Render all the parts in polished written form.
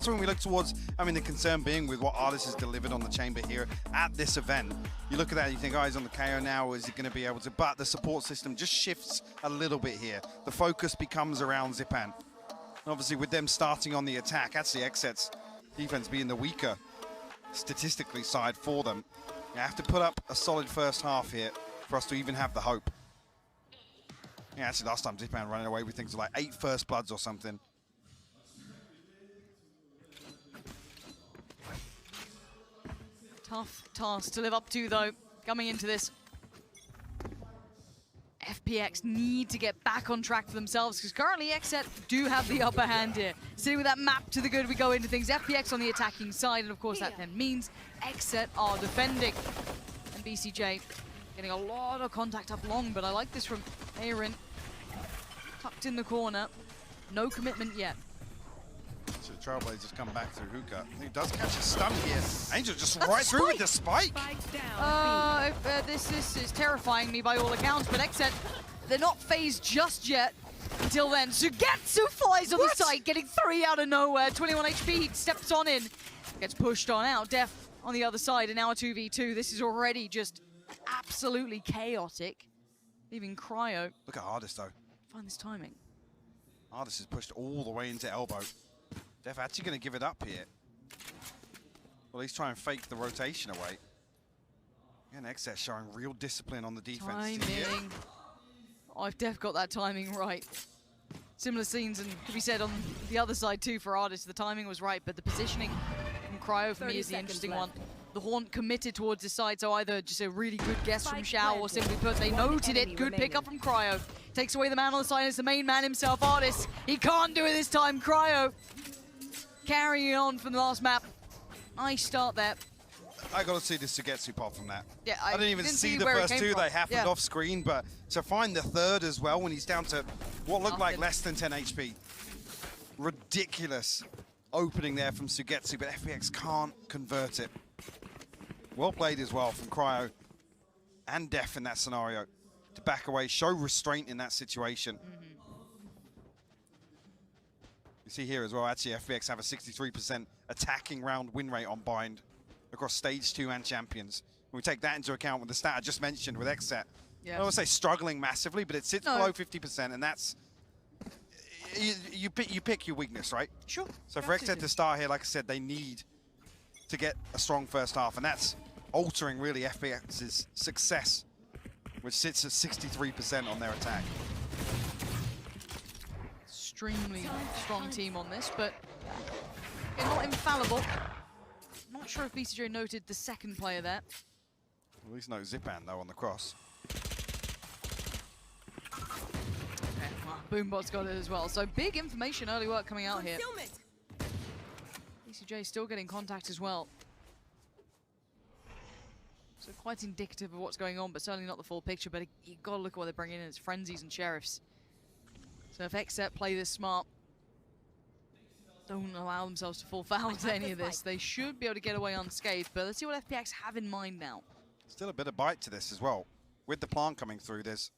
So when we look towards, the concern being with what Artist has delivered on the chamber here at this event, you look at that and you think, oh, he's on the KO now, is he going to be able to? But the support system just shifts a little bit here. The focus becomes around Zipan. And obviously with them starting on the attack, actually XSET's defense being the weaker statistically side for them. You have to put up a solid first half here for us to even have the hope. Yeah, actually last time Zipan running away with things like 8 first bloods or something. Tough task to live up to, though, coming into this. FPX need to get back on track for themselves, because currently XSET do have the upper hand here. Sitting with that map to the good, we go into things. FPX on the attacking side, and of course that then means XSET are defending. And BCJ getting a lot of contact up long, but I like this from Aaron. Tucked in the corner. No commitment yet. So the Trailblazers come back through Hookah. He does catch a stun here. Angel just right through with the spike. This is terrifying me by all accounts, but XSET, they're not phased just yet. Until then, Sugetsu flies on the site, getting 3 out of nowhere. 21 HP, he steps on in. Gets pushed on out. Def on the other side, and now a 2v2. This is already just absolutely chaotic. Leaving Cryo. Look at Artist, though. Find this timing. Artist is pushed all the way into elbow. Def actually going to give it up here. Well, he's trying to fake the rotation away. And XSET showing real discipline on the defense. Timing. Oh, if Def got that timing right. Similar scenes, and to be said on the other side too for Artist. The timing was right, but the positioning from Cryo for me is the interesting one. The Haunt committed towards his side, so either just a really good guess from Shao, or simply put, they noted it. Good pickup from Cryo. Takes away the man on the side. It's the main man himself, Artist. He can't do it this time. Cryo carrying on from the last map. Nice start there. I got to see the Sugetsu pop from that. Yeah, I didn't even see the first 2. They happened off screen, but to find the third as well when he's down to what looked like less than 10 HP. Ridiculous opening there from Sugetsu, but FPX can't convert it. Well played as well from Cryo and Def in that scenario to back away, show restraint in that situation. You see here as well, actually FPX have a 63% attacking round win rate on Bind across stage 2 and champions. When we take that into account with the stat I just mentioned with XSET, I don't want to say struggling massively, but it sits below 50%, and that's, you pick your weakness, right? Sure. So for XSET to start here, like I said, they need to get a strong first half, and that's altering really FPX's success, which sits at 63% on their attack. Extremely strong team on this, but they're not infallible. Not sure if BCJ noted the second player there. At least no Zipan though on the cross. Okay, well, Boombot's got it as well. So big information, early work coming out here. BCJ still getting contact as well. So quite indicative of what's going on, but certainly not the full picture. But you got to look at what they're bringing in. It's frenzies and sheriffs. So if XSET play this smart, don't allow themselves to fall foul to any of this, they should be able to get away unscathed. But let's see what FPX have in mind now. Still a bit of bite to this as well. With the plant coming through, there's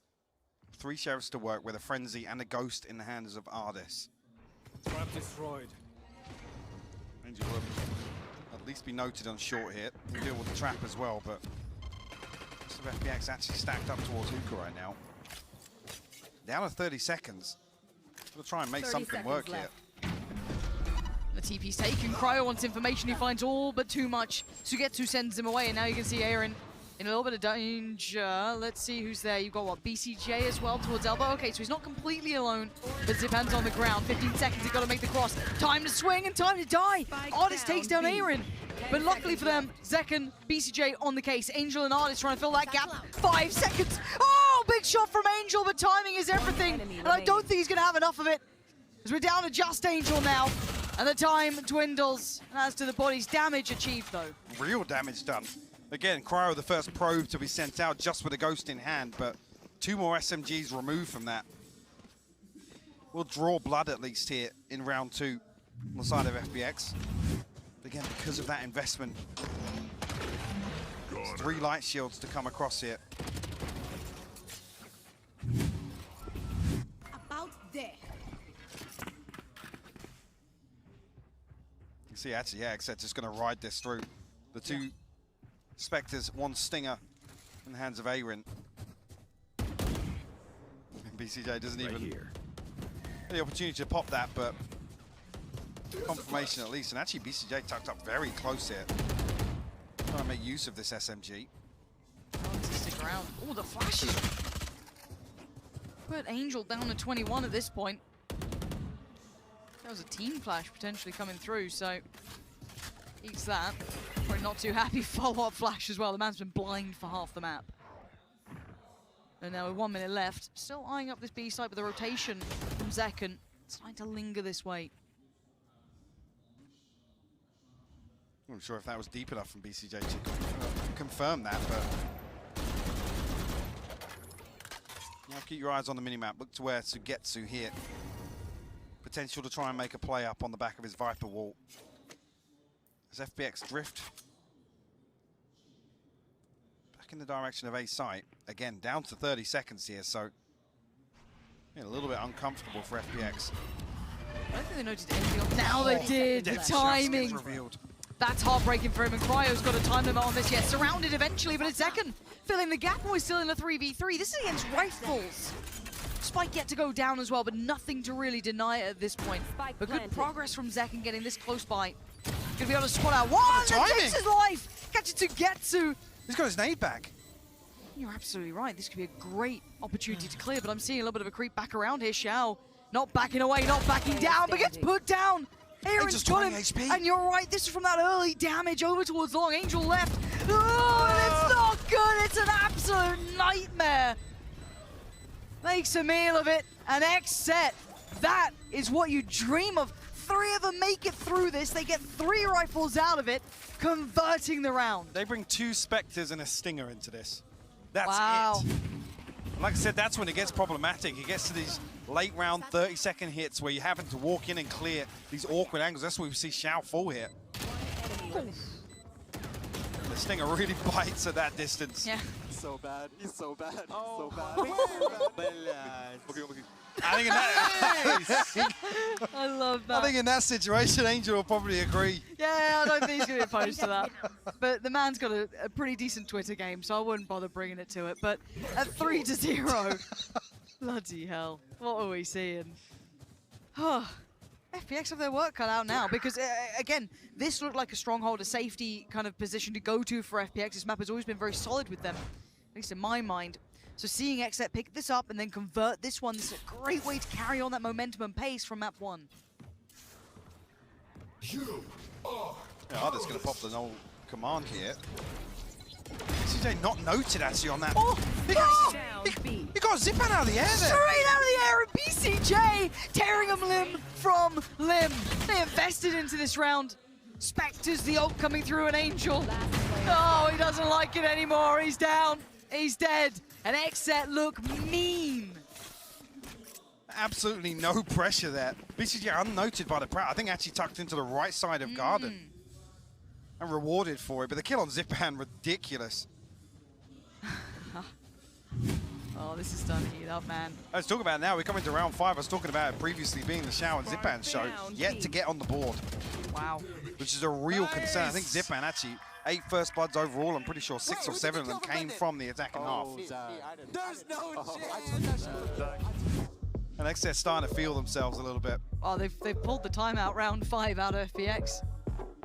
3 sheriffs to work with, a frenzy and a ghost in the hands of Ardis. Trap destroyed. Angel will at least be noted on short here. We'll deal with the trap as well, but most of FPX actually stacked up towards Hookah right now. Down to 30 seconds. We'll try and make something work here. The TP's taken. Cryo wants information. He finds all but too much. Sugetsu sends him away, and now you can see Aaron in a little bit of danger. Let's see who's there. You've got, what, BCJ as well towards elbow. Okay, so he's not completely alone, but Zipan's on the ground. 15 seconds, he's got to make the cross. Time to swing and time to die. Artist takes down Aaron. But luckily for them, Zekan, BCJ on the case. Angel and Artist trying to fill that gap. 5 seconds. Oh, big shot from Angel, but timing is everything. And I don't think he's going to have enough of it, as we're down to just Angel now. And the time dwindles. And as to the body's damage achieved, though. Real damage done. Again, Cryo, the first probe to be sent out just with a ghost in hand, but 2 more SMGs removed from that. We'll draw blood at least here in round 2 on the side of FPX. Again, because of that investment. There's 3 light shields to come across here. About there. You see, actually, yeah, XSET just going to ride this through. The two Spectres, one Stinger in the hands of Aaron. And BCJ doesn't even have the opportunity to pop that, but confirmation at least. And actually, BCJ tucked up very close here. Trying to make use of this SMG. Wants to stick around. Oh, the flashes. Put Angel down to 21 at this point. That was a team flash potentially coming through, so eats that. Probably not too happy. Follow-up flash as well. The man's been blind for half the map. And now with 1 minute left, still eyeing up this B site, but the rotation from Zekken starting to linger this way. I'm not sure if that was deep enough from BCJ to confirm that, but now keep your eyes on the minimap. Look to where Sugetsu here. Potential to try and make a play up on the back of his Viper wall. As FPX drift back in the direction of A site. Again, down to 30 seconds here, so yeah, a little bit uncomfortable for FPX. I don't think they noticed anything else. Now they did. The timing. Revealed. That's heartbreaking for him, and Cryo's got a time limit on this. Yeah, surrounded eventually, but it's Zekken filling the gap. We're still in a 3v3. This is against Rifles. Spike yet to go down as well, but nothing to really deny it at this point. But good progress from Zekken getting this close by. Gonna be able to squat out one, and takes his life. Catch it to Getsu. He's got his nade back. You're absolutely right. This could be a great opportunity to clear, but I'm seeing a little bit of a creep back around here. Xiao not backing away, not backing down, but gets put down. Aaron's got him, HP. And you're right, this is from that early damage over towards Long. Angel left. Oh, and it's not good. It's an absolute nightmare. Makes a meal of it. An XSET. That is what you dream of. 3 of them make it through this. They get 3 rifles out of it, converting the round. They bring 2 Spectres and a Stinger into this. That's Wow. it. Like I said, that's when it gets problematic. It gets to these late round 30-second hits where you're having to walk in and clear these awkward angles. That's where we see Xiao fall here. The Stinger really bites at that distance. Yeah. So bad. He's so bad. He's so bad. I think in that, I love that. I think in that situation, Angel will probably agree. Yeah, I don't think he's going to be opposed to that. But the man's got a pretty decent Twitter game, so I wouldn't bother bringing it to it. But at 3-0, bloody hell, what are we seeing? FPX have their work cut out now because, again, this looked like a stronghold, a safety kind of position to go to for FPX. This map has always been very solid with them, at least in my mind. So seeing XSET pick this up and then convert this one, this is a great way to carry on that momentum and pace from map 1. Ada's going to pop the null command here. CJ not noted actually on that. Oh, he got Zipan out of the air there. Straight out of the air, and BCJ tearing him limb from limb. They invested into this round. Spectres, the ult coming through, an Angel. Oh, he doesn't like it anymore. He's down. He's dead. And XSET look mean. Absolutely no pressure there. BCG unnoted by the Proud. I think actually tucked into the right side of Garden. And rewarded for it. But the kill on Zipan, ridiculous. Oh, this is starting to heat up, man. Let's talk about it now. We're coming to round 5. I was talking about it previously being the Xiao and Zipan show. Yet to get on the board. Wow. Which is a real concern. I think Zipan actually 8 first bloods overall. I'm pretty sure 6 or 7 of them came from the attacking half. There's no chance. And XSET starting to feel themselves a little bit. Oh, they've pulled the timeout round 5 out of FPX.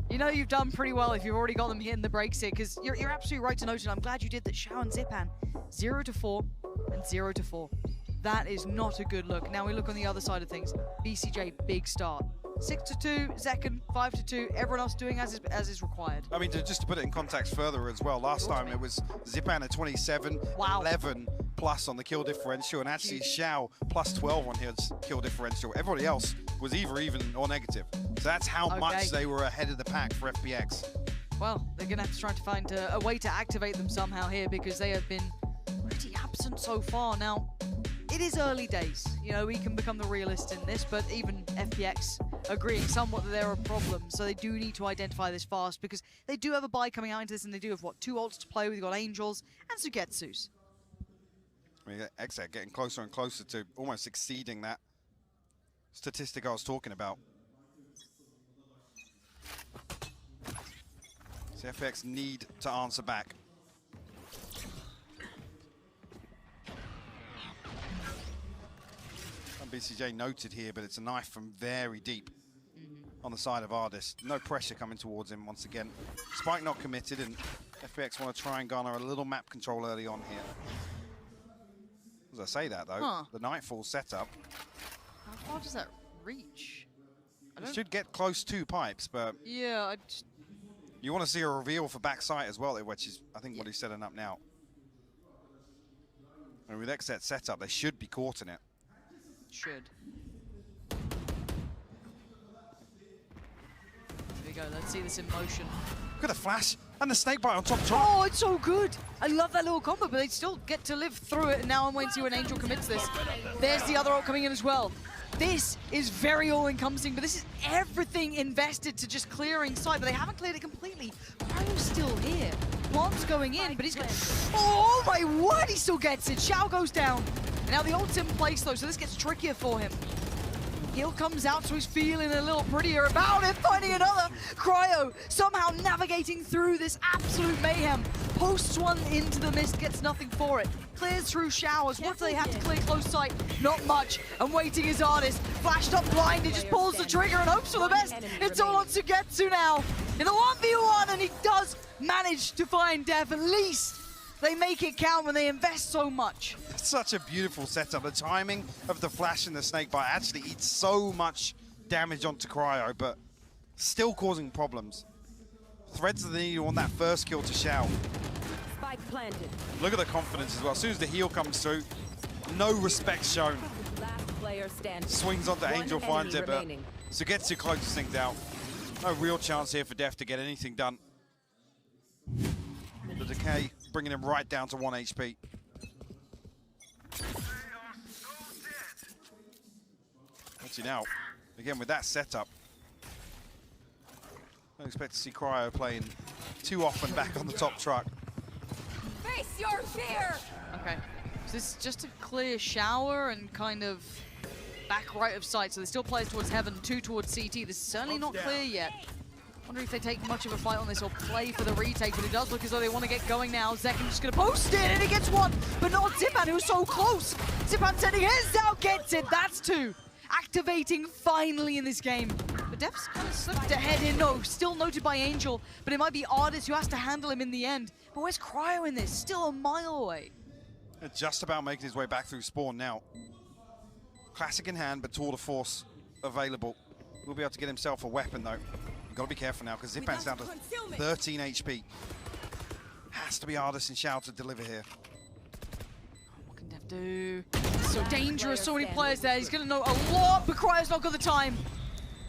You know you've done pretty well if you've already got them hitting the brakes here, because you're absolutely right to note, and I'm glad you did that. Xiao and Zipan, 0-4 and 0-4. That is not a good look. Now we look on the other side of things. BCJ, big start. 6-2, Zekken, 5-2. Everyone else doing as is required. I mean, just to put it in context further as well, last time it was Zipan at 27, Wow. 11 plus on the kill differential, and actually Xiao plus 12 on his kill differential. Everybody else was either even or negative. So that's how much they were ahead of the pack for FPX. Well, they're going to have to try to find a way to activate them somehow here, because they have been pretty absent so far. Now, it is early days. You know, we can become the realist in this, but even FPX agreeing somewhat that there are problems. So they do need to identify this fast, because they do have a buy coming out into this, and they do have, what, 2 ults to play with. You've got Angels and Sugetsus. I mean, XSET getting closer and closer to almost exceeding that statistic I was talking about. So FPX need to answer back. And BCJ noted here, but it's a knife from very deep on the side of Ardis. No pressure coming towards him once again. Spike not committed, and FPX want to try and garner a little map control early on here. As I say that though, the Nightfall setup. How far does that reach? It should get close to pipes, but yeah, you want to see a reveal for backside as well, which is, I think, what he's setting up now. And with XSET setup, they should be caught in it. Should. Here we go, let's see this in motion. Look at the flash and the snakebite on top. Oh, it's so good! I love that little combo, but they still get to live through it, and now I'm waiting to see when Angel commits this. There's the other ult coming in as well. This is very all-encompassing, but this is everything invested to just clearing side, but they haven't cleared it completely. Cryo's still here. Plant's going in, but he's got... Oh my word, he still gets it! Xiao goes down. And now the ult's in place though, so this gets trickier for him. Heal comes out, so he's feeling a little prettier about it, finding another. Cryo somehow navigating through this absolute mayhem. Posts one into the mist, gets nothing for it. Clears through showers. What do they have to clear close sight? Not much. And waiting is Ardis. Flashed up blinded, just pulls the trigger and hopes for the best. It's all on Sugetsu now. In the 1v1, and he does manage to find death. At least they make it count when they invest so much. Such a beautiful setup. The timing of the flash and the snakebite actually eats so much damage onto Cryo, but still causing problems. Threads of the needle on that first kill to Xiao. Spike planted. Look at the confidence as well. As soon as the heal comes through, no respect shown. Last player standing. Swings onto Angel, finds it, but Sugetsu closes things out. No real chance here for Def to get anything done. The decay bringing him right down to 1 HP. Actually now, again with that setup, I don't expect to see Cryo playing too often back on the top truck. Face your fear! Okay, so this is just a clear shower and kind of back right of sight. So there's still players towards Heaven, 2 towards CT. This is certainly not clear yet. Wonder if they take much of a fight on this or play for the retake, but it does look as though they want to get going now. Zekin just going to post it, and he gets one, but not Zipan, who's so close. Zipan sending his out, gets it, that's 2. Activating finally in this game. But Def's kind of slipped ahead in. No, still noted by Angel, but it might be Ardis who has to handle him in the end. But where's Cryo in this? Still a mile away. Just about making his way back through spawn now. Classic in hand, but tour de force available. Will be able to get himself a weapon though. Gotta be careful now because Zipan's down to 13 HP. Has to be Ardis and Xiao to deliver here. What can Def do? So dangerous, so many players there. He's gonna know a lot, but Cryo's not got the time.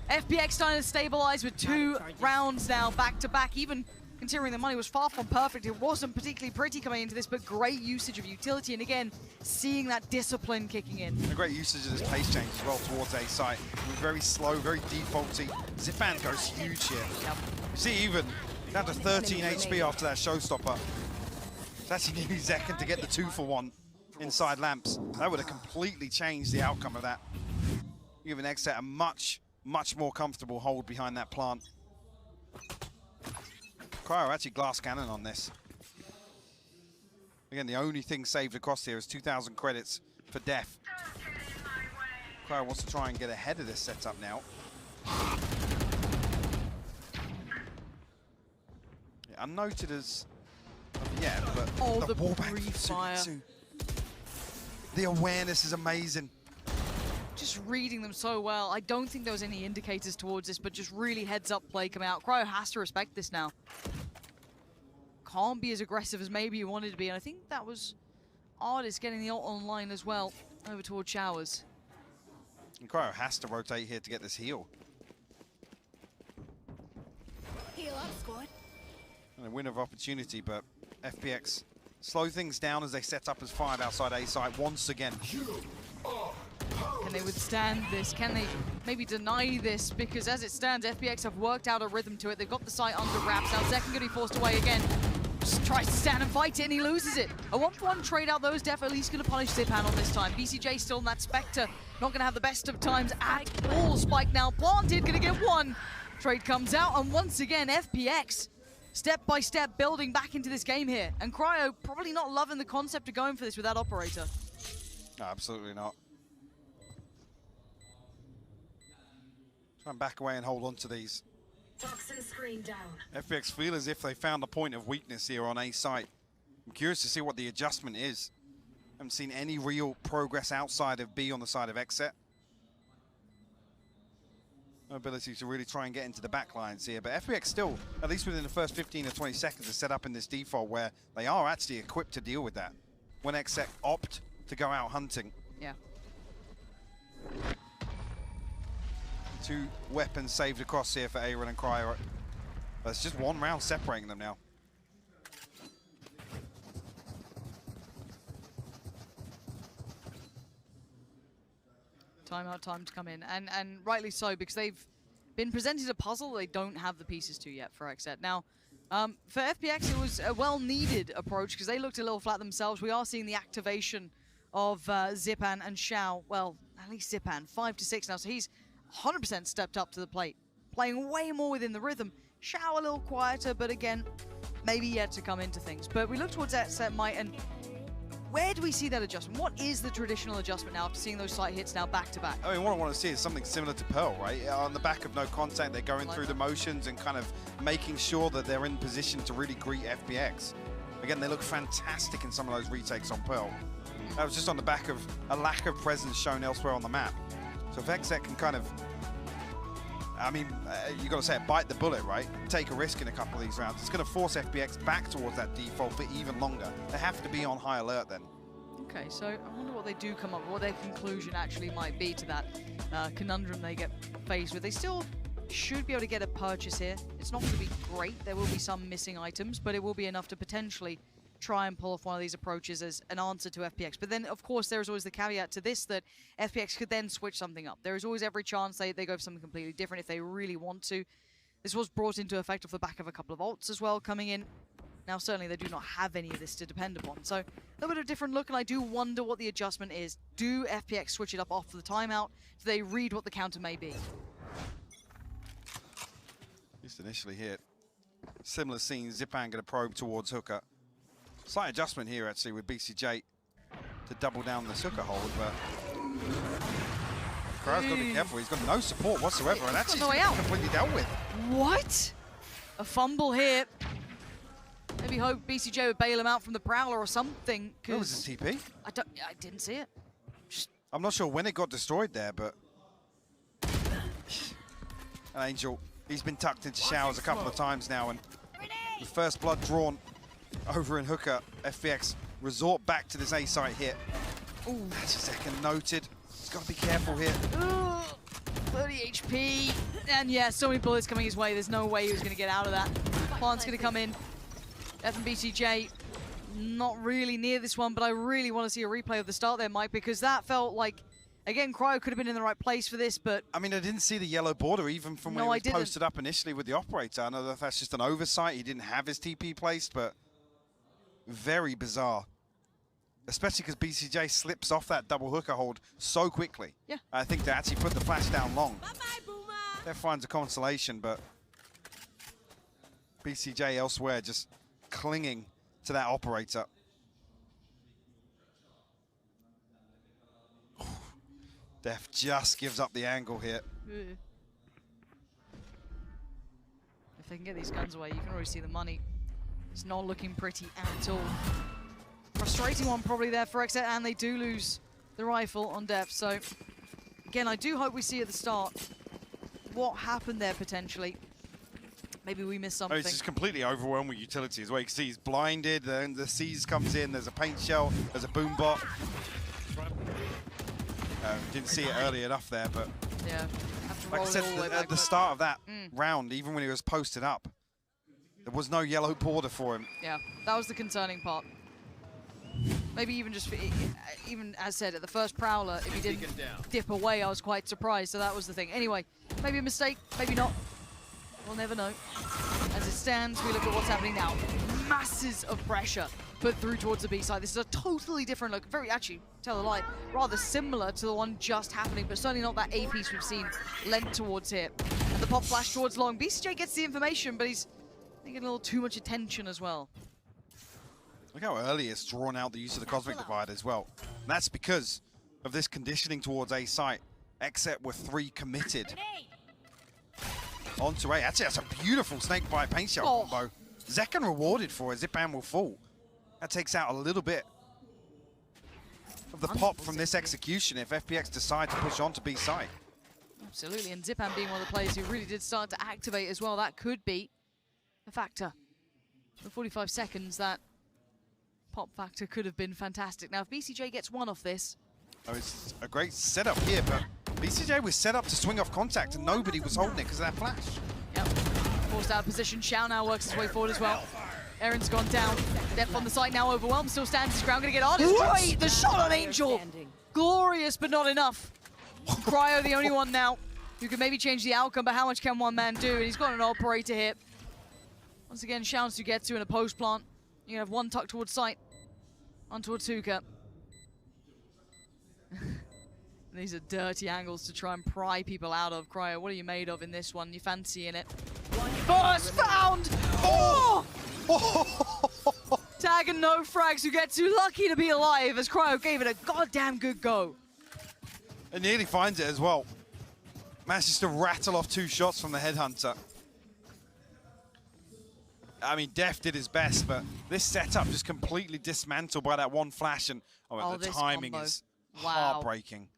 FPX starting to stabilize with 2 rounds now, back to back. Even considering the money was far from perfect, it wasn't particularly pretty coming into this, but great usage of utility. And again, seeing that discipline kicking in. A great usage of this pace change as well towards A site. Very slow, very defaulty. Zipan goes huge here. Yep. See, even down to 13 HP after that showstopper. It's actually nearly Zekin to get the 2-for-1 inside lamps. That would have completely changed the outcome of that. Giving XSET a much more comfortable hold behind that plant. Cryo actually glass cannon on this. Again, the only thing saved across here is 2,000 credits for Def. Cryo wants to try and get ahead of this setup now. Yeah, unnoted as yet, but the wallbang brief from fire. Sugetsu. The awareness is amazing. Just reading them so well. I don't think there was any indicators towards this, but just really heads-up play coming out. Cryo has to respect this now. Can't be as aggressive as maybe he wanted to be, and I think that was Ardis getting the ult online as well, over towards Showers. And Cryo has to rotate here to get this heal. Heal up, squad. And a win of opportunity, but FPX slow things down as they set up as 5 outside A site once again. Can they withstand this? Can they maybe deny this? Because as it stands, FPX have worked out a rhythm to it. They've got the site under wraps. Now Zekin gonna be forced away again. Just tries to stand and fight it, and he loses it. A 1-for-1 trade out, though, is Def at least gonna punish Zipan on this time. BCJ still in that Spectre. Not gonna have the best of times at all. Spike now planted, gonna get 1. Trade comes out, and once again, FPX step by step building back into this game here. And Cryo probably not loving the concept of going for this with that operator. No, absolutely not. Try and back away and hold on to these. Toxin screen down. FPX feel as if they found a point of weakness here on A site. I'm curious to see what the adjustment is. Haven't seen any real progress outside of B on the side of XSET. No ability to really try and get into the back lines here, but FPX still, at least within the first 15 or 20 seconds, is set up in this default where they are actually equipped to deal with that when XSET opt to go out hunting. Yeah. 2 weapons saved across here for Aaron and Cryo. But it's just 1 round separating them now. Timeout time to come in, and rightly so, because they've been presented a puzzle they don't have the pieces to yet for XSET. Now, for FPX, it was a well-needed approach because they looked a little flat themselves. We are seeing the activation of Zipan and Xiao. Well, at least Zipan, 5 to 6 now, so he's 100% stepped up to the plate, playing way more within the rhythm. Xiao a little quieter, but again, maybe yet to come into things. But we look towards XSET Might, and where do we see that adjustment? What is the traditional adjustment now after seeing those slight hits now back to back? I mean, what I want to see is something similar to Pearl, right? On the back of no contact, they're going through the motions and kind of making sure that they're in position to really greet FPX. Again, they look fantastic in some of those retakes on Pearl. That was just on the back of a lack of presence shown elsewhere on the map. So if XSET can kind of, I mean, you got to say it, bite the bullet, right? Take a risk in a couple of these rounds. It's going to force FPX back towards that default for even longer. They have to be on high alert then. Okay, so I wonder what they do come up with, what their conclusion actually might be to that conundrum they get faced with. They still should be able to get a purchase here. It's not going to be great. There will be some missing items, but it will be enough to potentially try and pull off one of these approaches as an answer to FPX. But then, of course, there is always the caveat to this that FPX could then switch something up. There is always every chance they go for something completely different if they really want to. This was brought into effect off the back of a couple of ults as well coming in. Now, certainly, they do not have any of this to depend upon. So, a little bit of a different look, and I do wonder what the adjustment is. Do FPX switch it up off the timeout? Do they read what the counter may be? At least initially here. Similar scene, Zipan going to probe towards Hooker. Slight adjustment here, actually, with BCJ to double down the Hooker hold, but Cryo's got to be careful. He's got no support whatsoever, and actually no way out. Completely dealt with. What? A fumble here. Maybe hope BCJ would bail him out from the Prowler or something. Where was his TP? I didn't see it. I'm not sure when it got destroyed there, but an Angel, he's been tucked into showers a couple of times now, and the first blood drawn over in Hooker. FPX resort back to this A site hit. Ooh, that's a second noted. He's got to be careful here. Ooh, 30 HP. And yeah, so many bullets coming his way. There's no way he was going to get out of that. Plant's going to come in. FBCJ not really near this one, but I really want to see a replay of the start there, Mike, because that felt like, again, Cryo could have been in the right place for this, but... I mean, I didn't see the yellow border even from when he was posted up initially with the operator. I know that that's just an oversight. He didn't have his TP placed, but very bizarre. Especially because BCJ slips off that double Hooker hold so quickly. Yeah. I think they actually put the flash down long. That finds a consolation, but BCJ elsewhere just clinging to that operator. Def just gives up the angle here. If they can get these guns away, you can already see the money. It's not looking pretty at all. Frustrating one probably there for XSET, and they do lose the rifle on Def. So, again, I do hope we see at the start what happened there potentially. Maybe we missed something. Oh, it's just completely overwhelmed with utility as well. You can see he's blinded, then the C's comes in, there's a paint shell, there's a boom bot. Didn't see it early enough there, but yeah, have to like I roll said, it all the way back, at the start of that round, even when he was posted up, there was no yellow border for him. Yeah, that was the concerning part. Maybe even just, even as said, at the first Prowler, if he didn't dip away, I was quite surprised, so that was the thing. Anyway, maybe a mistake, maybe not. We'll never know. As it stands, we look at what's happening now. Masses of pressure put through towards the B side. This is a totally different look. Very, actually, tell a lie, rather similar to the one just happening, but certainly not that A piece we've seen lent towards here. And the pop flash towards long. BCJ gets the information, but he's They get a little too much attention as well. Look how early it's drawn out the use of the Cosmic Divide as well. And that's because of this conditioning towards A site. XSET were 3 committed. Onto A. Actually, that's a beautiful snake bite paint shell combo. Zekan rewarded for it. Zipan will fall. That takes out a little bit of the pop from this execution if FPX decide to push on to B site. Absolutely, and Zipan being one of the players who really did start to activate as well, that could be a factor. For 45 seconds, that pop factor could have been fantastic. Now, if BCJ gets one off this... Oh, it's a great setup here, but BCJ was set up to swing off contact and nobody was holding it because of that flash. Yep, forced out of position. Xiao now works his way forward as well. Aaron's gone down. Depth on the site now overwhelmed, still stands his ground, gonna get artist. Right, the shot on Angel! Glorious, but not enough. Cryo the only one now who can maybe change the outcome, but how much can one man do? And he's got an operator hit. Once again, Xiao's to get to in a post plant. You can have one tucked towards site, one towards Hookah. These are dirty angles to try and pry people out of. Cryo, what are you made of in this one? You fancying it? First found! Oh! Tag and no frags who get too lucky to be alive as Cryo gave it a goddamn good go. And nearly finds it as well. Manages to rattle off 2 shots from the Headhunter. I mean, Def did his best, but this setup just completely dismantled by that one flash, and the timing is heartbreaking.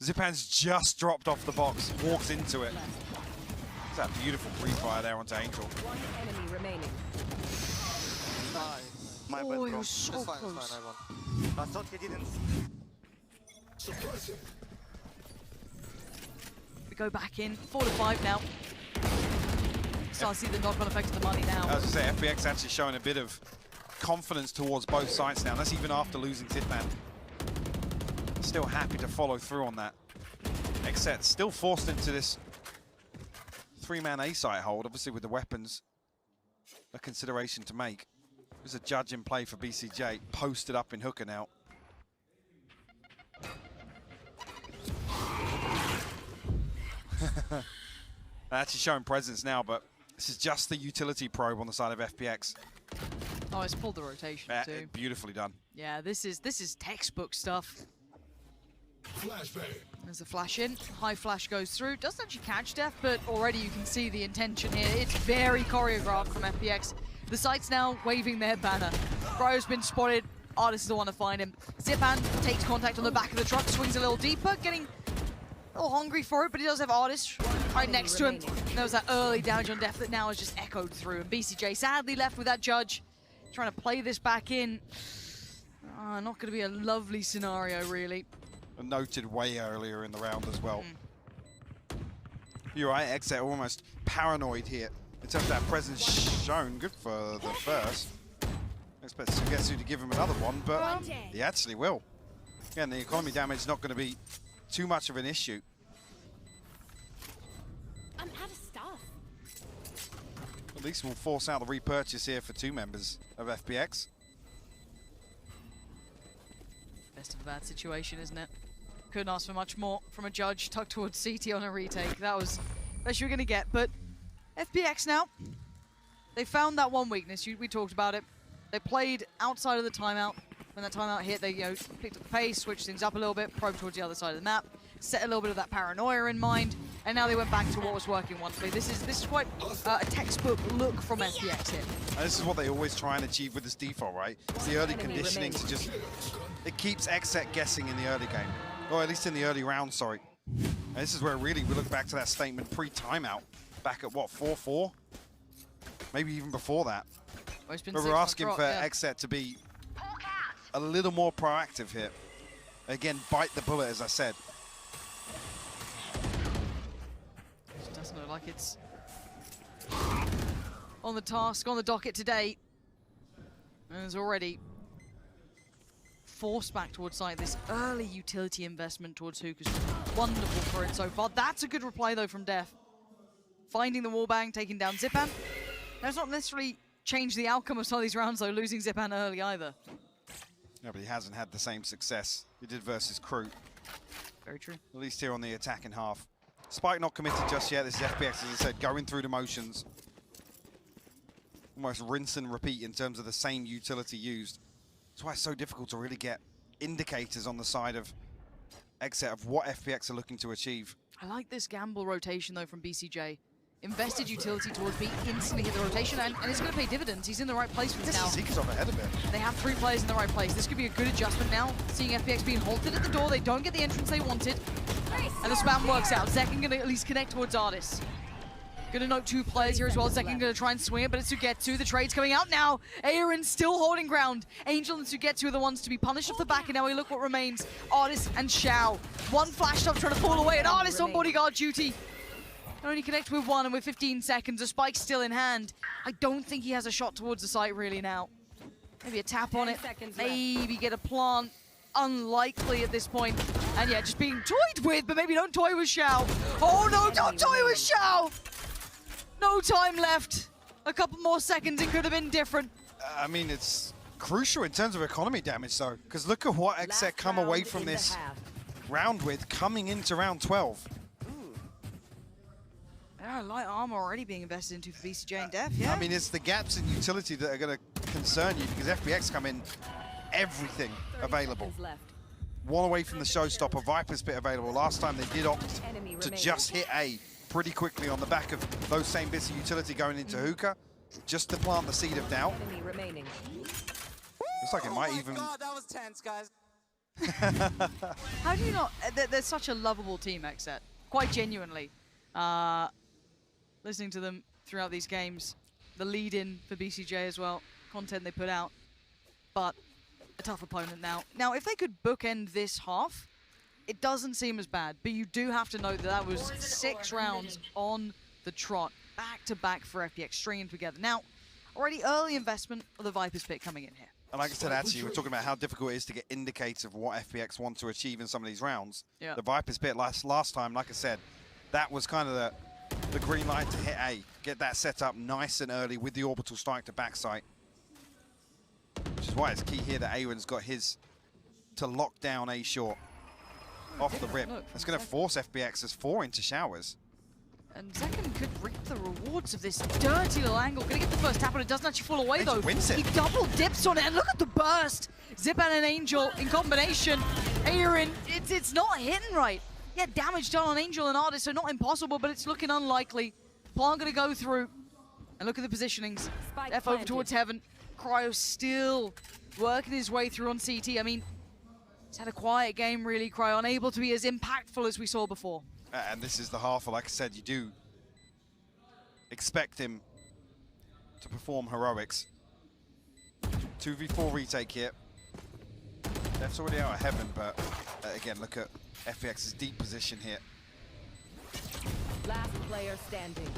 Zipan's just dropped off the box, walks into it. It's that beautiful pre-fire there onto Angel. One enemy remaining. My Oh, bad, he bro. was so It's fine, close. it's fine, I won. I thought he didn't. We go back in, 4 to 5 now. Start to see the knock-on effect of the money now. As I say, FPX actually showing a bit of confidence towards both sides now. That's even after losing Tidman. Still happy to follow through on that. XSET still forced into this 3-man A site hold, obviously with the weapons a consideration to make. There's a judge in play for BCJ, posted up in Hookah now. Actually showing presence now, but this is just the utility probe on the side of FPX. Oh, it's pulled the rotation too. Beautifully done. Yeah, this is textbook stuff. Flashbang. There's a flash in. High flash goes through. Doesn't actually catch Def, but already you can see the intention here. It's very choreographed from FPX. The site's now waving their banner. Cryo's been spotted. Artist is the one to find him. Zipan takes contact on the back of the truck, swings a little deeper, getting a little hungry for it, but he does have Artist right next to him. There was that early damage on Def that now is just echoed through. And BCJ sadly left with that judge, trying to play this back in. Not going to be a lovely scenario, really. Noted way earlier in the round as well. You're right, XSET almost paranoid here in terms of that presence shown. Good for the first. Expect Sugetsu to give him another one, but he actually will. Again, the economy damage is not going to be too much of an issue. I'm out of stuff. At least we'll force out the repurchase here for 2 members of FPX. Best of a bad situation, isn't it? Couldn't ask for much more from a judge tucked towards CT on a retake. That was the best you were going to get. But FPX now, they found that one weakness. We talked about it. They played outside of the timeout. When that timeout hit, they picked up the pace, switched things up a little bit, probed towards the other side of the map, set a little bit of that paranoia in mind, and now they went back to what was working wonderfully. This is quite a textbook look from FPX here. And this is what they always try and achieve with this default, right? It's the early conditioning to just... It keeps XSET guessing in the early game. Or at least in the early round, sorry. And this is where really we look back to that statement pre-timeout. Back at what, 4-4? Maybe even before that. Well, it's been But we're asking for XSET to be a little more proactive here. Again, bite the bullet, as I said. It doesn't look like it's on the task, on the docket today. And there's already forced back towards site. This early utility investment towards Hookah's wonderful for it so far. That's a good reply, though, from Def. Finding the wallbang, taking down Zipan. That's not necessarily changed the outcome of some of these rounds, though, losing Zipan early either. No, but he hasn't had the same success he did versus Crew. Very true. At least here on the attacking half. Spike not committed just yet. This is FPX, as I said, going through the motions. almost rinse and repeat in terms of the same utility used. That's why it's so difficult to really get indicators on the side of XSET of what FPX are looking to achieve. I like this gamble rotation, though, from BCJ. Invested utility towards B, instantly hit the rotation, and it's going to pay dividends. He's in the right place for this now. Zeke's off ahead of it. They have 3 players in the right place. This could be a good adjustment now. Seeing FPX being halted at the door, they don't get the entrance they wanted. And the spam works out. Zekin going to at least connect towards Artis. Going to note 2 players here as well. Zekin going to try and swing it, but it's Sugetsu. The trade's coming out now. Aaron still holding ground. Angel and Sugetsu are the ones to be punished off the back, and now we look what remains. Artis and Xiao. One flash up trying to pull away, and Artis on bodyguard duty. Can only connect with 1, and with 15 seconds, a spike still in hand. I don't think he has a shot towards the site really now. Maybe a tap on it, maybe get a plant. Unlikely at this point. And yeah, just being toyed with, but maybe don't toy with Xiao. Oh no, don't toy with Xiao! No time left. A couple more seconds, it could have been different. I mean, it's crucial in terms of economy damage, though, because look at what XSET come away from this round with, coming into round 12. Yeah, light armor already being invested into for BCJ and Def, yeah. I mean, it's the gaps in utility that are going to concern you, because FPX come in everything available. One away from the showstopper, Viper's Pit available. Last time they did opt to just hit A pretty quickly on the back of those same bits of utility going into hookah, just to plant the seed of doubt. Looks like it might even... God, that was tense, guys. How do you not... They're such a lovable team, XSET. Quite genuinely. Listening to them throughout these games. The lead-in for BCJ as well. Content they put out. But a tough opponent now. Now, if they could bookend this half, it doesn't seem as bad. But you do have to note that that was 6 rounds on the trot. Back-to-back for FPX, stringing together. Now, already early investment of the Viper's Pit coming in here. And like I said, actually, we're talking about how difficult it is to get indicators of what FPX want to achieve in some of these rounds. Yeah. The Viper's Pit last time, like I said, that was kind of the green light to hit A. Get that set up nice and early with the orbital strike to backside. Which is why it's key here that Aaron's got his to lock down A short off the rip. It's going to force FPX's 4 into showers. And Zekin could reap the rewards of this dirty little angle. Gonna get the first tap, but it doesn't actually fall away though. He double dips on it, and look at the burst! Zipan and Angel in combination. Aaron, it's not hitting right. Yeah, damage done on Angel and Artis, so not impossible, but it's looking unlikely. Plan gonna go through. And look at the positionings. F over towards Heaven. Cryo still working his way through on CT. I mean, he's had a quiet game really, Cryo, unable to be as impactful as we saw before. And this is the half, like I said, you do expect him to perform heroics. 2v4 retake here. Def's already out of Heaven, but again, look at FPX's deep position here. Last player standing.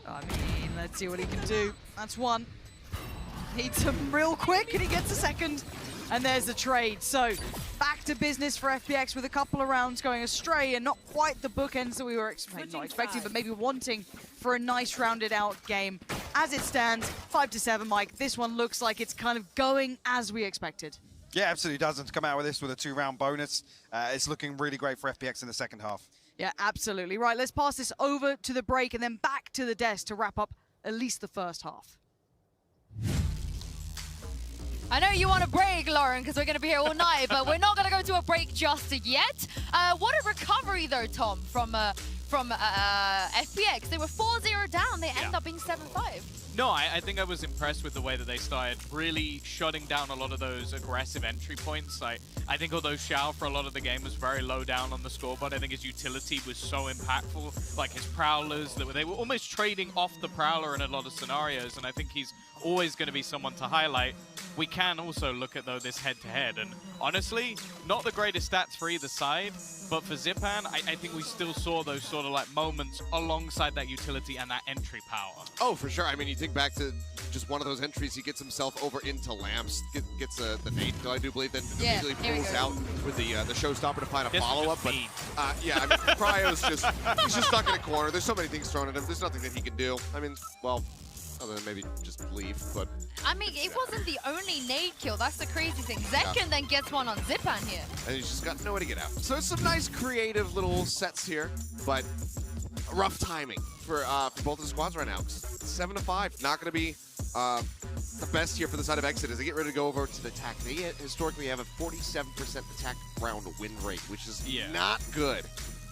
I mean, let's see what he can do. That's 1. Needs him real quick, and he gets a 2nd. And there's the trade. So, back to business for FPX with a couple of rounds going astray and not quite the bookends that we were not expecting, but maybe wanting for a nice rounded out game. As it stands, 5-7, Mike. This one looks like it's kind of going as we expected. Yeah, absolutely does. And to come out with this with a 2-round bonus, it's looking really great for FPX in the second half. Yeah, absolutely. Right, let's pass this over to the break and then back to the desk to wrap up at least the first half. I know you want a break, Lauren, because we're going to be here all night, but we're not going to go to a break just yet. What a recovery, though, Tom, from FPX. They were 4-0 down. They end up being 7-5. No, I think I was impressed with the way that they started really shutting down a lot of those aggressive entry points. I think although Xiao for a lot of the game was very low down on the scoreboard, I think his utility was so impactful. Like his Prowlers, they were almost trading off the Prowler in a lot of scenarios, and I think he's always going to be someone to highlight. We can also look at, though, this head-to-head, and honestly, not the greatest stats for either side, but for Zipan, I think we still saw those sort of like moments alongside that utility and that entry power. Oh, for sure. I mean, you think back to just one of those entries, he gets himself over into Lamps, gets the nade, I do believe, then immediately pulls out with the showstopper to find a follow-up. But yeah, I mean, Cryo's he's just stuck in a corner. There's so many things thrown at him. There's nothing that he can do. I mean, well, other than maybe just leave, but... I mean, it wasn't the only nade kill. That's the crazy thing. Zekin then gets one on Zipan here. And he's just got nowhere to get out. So it's some nice creative little sets here, but rough timing for both of the squads right now. 7-5, not going to be the best here for the side of Exit is they get ready to go over to the attack. They historically have a 47% attack round win rate, which is not good.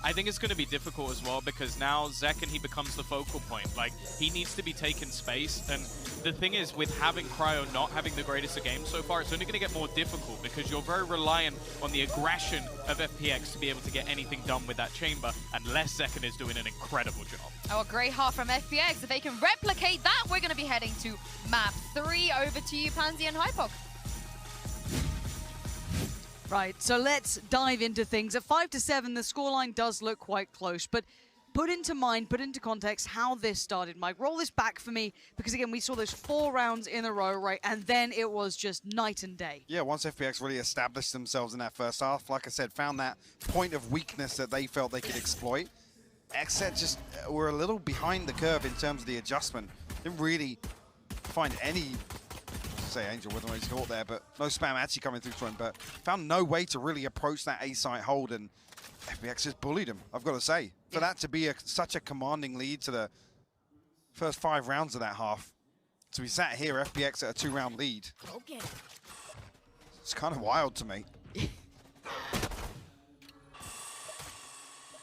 I think it's going to be difficult as well because now Zekken, he becomes the focal point. Like, he needs to be taking space. And the thing is, with having Cryo not having the greatest of games so far, it's only going to get more difficult because you're very reliant on the aggression of FPX to be able to get anything done with that chamber, unless Zekken is doing an incredible job. Oh, a great heart from FPX. If they can replicate that, we're going to be heading to map 3. Over to you, Pansy and Hypok. Right, so let's dive into things. At 5-7, the scoreline does look quite close, but put into context how this started. Mike, roll this back for me, because again, we saw those 4 rounds in a row, right? And then it was just night and day. Yeah, once FPX really established themselves in that first half, like I said, found that point of weakness that they felt they could exploit. XSET just were a little behind the curve in terms of the adjustment. Didn't really find any... say Angel with his caught there, but no spam actually coming through for him, but found no way to really approach that A-site hold, and FPX just bullied him, I've got to say. For that to be such a commanding lead to the first 5 rounds of that half, to be sat here, FPX at a 2-round lead, Okay. it's kind of wild to me.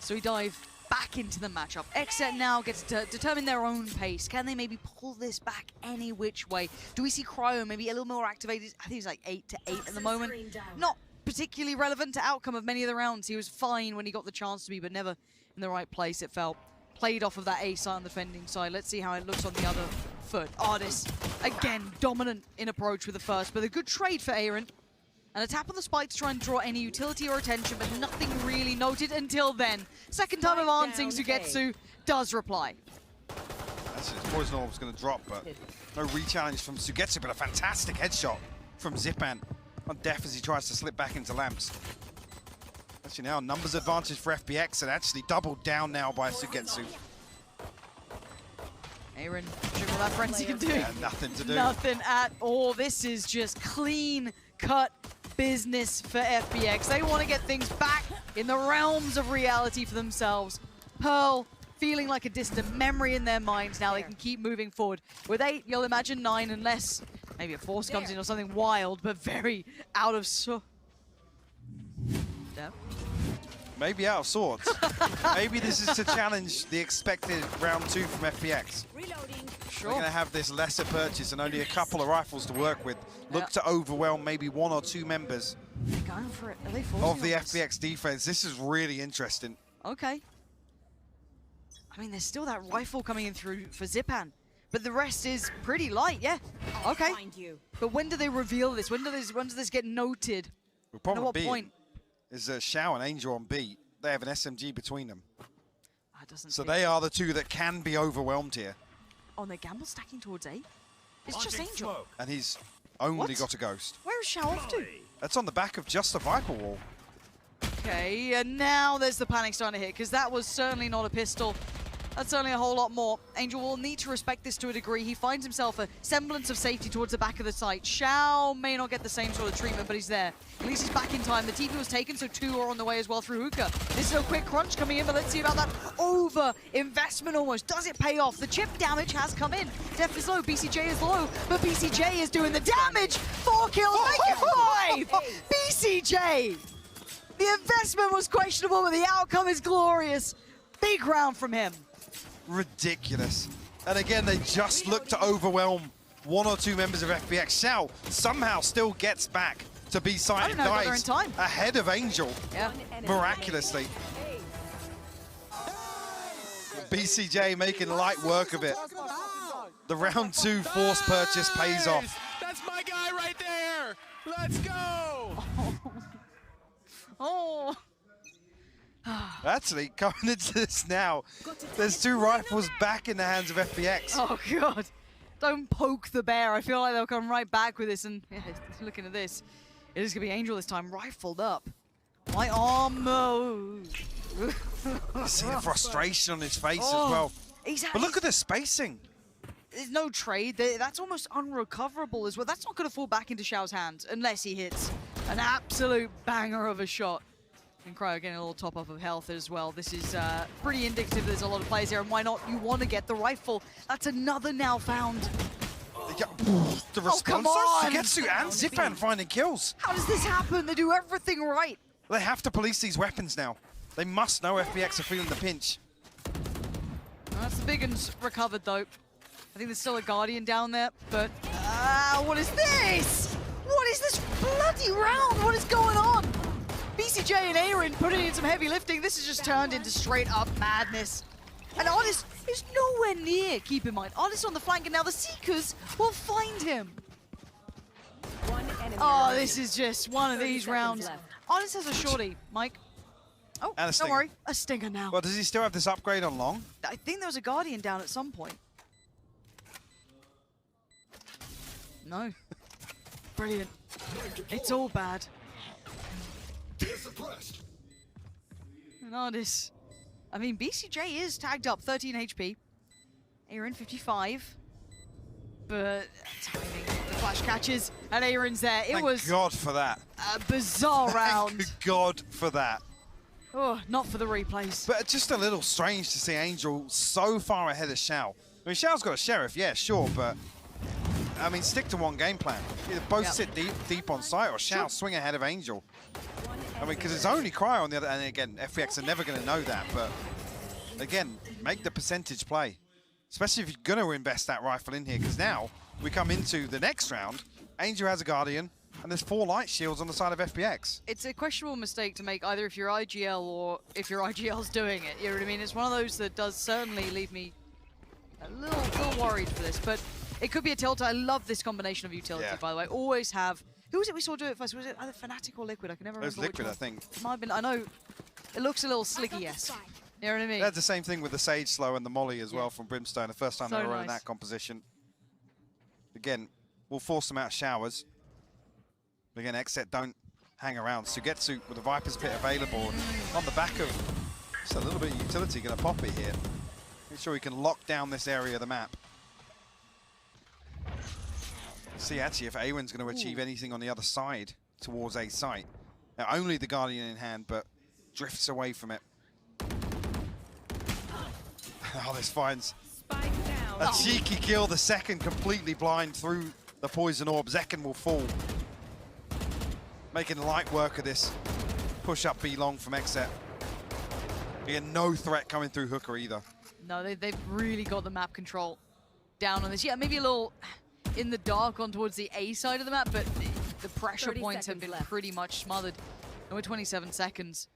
So we dive back into the matchup. XSET now gets to determine their own pace. Can they maybe pull this back any which way? Do we see Cryo maybe a little more activated? I think he's like 8-8 at the moment. Not particularly relevant to outcome of many of the rounds. He was fine when he got the chance to be, but never in the right place, it felt. Played off of that A side on the defending side. Let's see how it looks on the other foot. Artis, again, dominant in approach with the first, but a good trade for Aaron. And a tap on the spike to try and draw any utility or attention, but nothing really noted until then. Second time advancing, Sugetsu does reply. That's it. Poison Orb's going to drop, but no re-challenge from Sugetsu, but a fantastic headshot from Zipan on Def as he tries to slip back into lamps. Actually now, numbers advantage for FPX, and actually doubled down now by Sugetsu. Aaron, doing all that Frenzy can do. Yeah, nothing to do. Nothing at all. This is just clean-cut business for FPX. They want to get things back in the realms of reality for themselves. Pearl feeling like a distant memory in their minds now. They can keep moving forward. With 8, you'll imagine 9, unless maybe a Force comes in or something wild, but very out of Maybe out of sorts. Maybe this is to challenge the expected round 2 from FPX. Reloading. We're going to have this lesser purchase and only a couple of rifles to work with. Look to overwhelm maybe 1 or 2 members They're going for it. Are they of the forcing us? FPX defense. This is really interesting. Okay. I mean, there's still that rifle coming in through for Zipan, but the rest is pretty light, yeah. Okay. Find you. But when do they reveal this? When does this get noted? The And problem at what being point? is Shao and Angel on B. They have an SMG between them. That doesn't So fit. they are the 2 that can be overwhelmed here. Oh, they're gamble stacking towards A? It's just Angel. And he's only What? got a ghost. Where is Shao off to? That's on the back of just a Viper wall. Okay, and now there's the panic starting to hit, because that was certainly not a pistol. That's certainly a whole lot more. Angel will need to respect this to a degree. He finds himself a semblance of safety towards the back of the site. Shao may not get the same sort of treatment, but he's there. At least he's back in time. The TP was taken, so 2 are on the way as well through Hookah. This is a quick crunch coming in, but let's see about that over-investment almost. Does it pay off? The chip damage has come in. Def is low, BCJ is low, but BCJ is doing the damage. 4 kills, make it 5! BCJ! The investment was questionable, but the outcome is glorious. Big round from him. Ridiculous. And again, they just look to overwhelm 1 or 2 members of FPX. Shao somehow still gets back to B side and I don't know if they're dies in time. ahead of Angel, Yeah. miraculously. BCJ making light work of it. The round 2 force purchase pays off. That's my guy right there. Let's go. Oh. Actually, coming into this now, there's 2 rifles back in the hands of FPX. Oh, God. Don't poke the bear. I feel like they'll come right back with this. And yeah, looking at this, it is going to be Angel this time, rifled up. My armor. You see the frustration on his face Oh, as well. He's But look at the spacing. There's no trade. That's almost unrecoverable as well. That's not going to fall back into Shao's hands unless he hits an absolute banger of a shot. And Cryo getting a little top up of health as well. This is pretty indicative there's a lot of players here, and why not? You want to get the rifle. That's another now found. The response, come on! Sugetsu and Zipan finding kills. How does this happen? They do everything right. They have to police these weapons now. They must know FPX are feeling the pinch. That's the big one's recovered, though. I think there's still a Guardian down there, but... what is this? What is this bloody round? What is going on? BCJ and Aaron putting in some heavy lifting. This has just turned into straight-up madness. And Artist is nowhere near, keep in mind. Artist on the flank, and now the Seekers will find him. One enemy Oh, remaining. this is just one of 30 these seconds rounds. left. Artist has a shorty, Mike. Oh, And a don't stinger. worry. A stinger now. Well, does he still have this upgrade on long? I think there was a Guardian down at some point. No. Brilliant. It's all bad. Suppressed. And Artis. I mean, BCJ is tagged up 13 HP. Aaron 55. But timing. The flash catches, and Aaron's there. It Thank was God for that. a bizarre round. Thank God for that. Oh, not for the replays. But just a little strange to see Angel so far ahead of Shao. I mean, Shao's got a Sheriff, yeah, sure, but... I mean, stick to one game plan. Either both sit deep on site, or Shao swing ahead of Angel. I mean, because it's only Cryo on the other... And again, FPX are never going to know that, but... Again, make the percentage play. Especially if you're going to invest that rifle in here, because now we come into the next round. Angel has a Guardian, and there's 4 light shields on the side of FPX. It's a questionable mistake to make either if you're IGL or if your IGL's doing it. You know what I mean? It's one of those that does certainly leave me a little worried for this, but it could be a tilt. I love this combination of utility, by the way. Always have. Who was it we saw do it first? Was it either Fnatic or Liquid? I can never It was remember. Liquid, I which one. think. It might have been. I know it looks a little slicky, yes. You know what I mean? They had the same thing with the Sage Slow and the Molly as well from Brimstone. The first time So they were in nice. that composition. Again, we'll force them out of showers. But again, XSET don't hang around. Sugetsu with the Viper's Pit available. And on the back of just a little bit of utility, going to pop it here. Make sure he can lock down this area of the map. See actually if Awen's going to achieve anything on the other side towards A site. Now, only the Guardian in hand, but drifts away from it. Oh, this finds Spike down. a cheeky kill. The second completely blind through the poison orb. Zekken will fall. Making light work of this push up B long from XSET. Again, no threat coming through Hooker either. No, they've really got the map control down on this. Yeah, maybe a little in the dark on towards the A side of the map, but the pressure 30 points have seconds been left. pretty much smothered. And we're 27 seconds.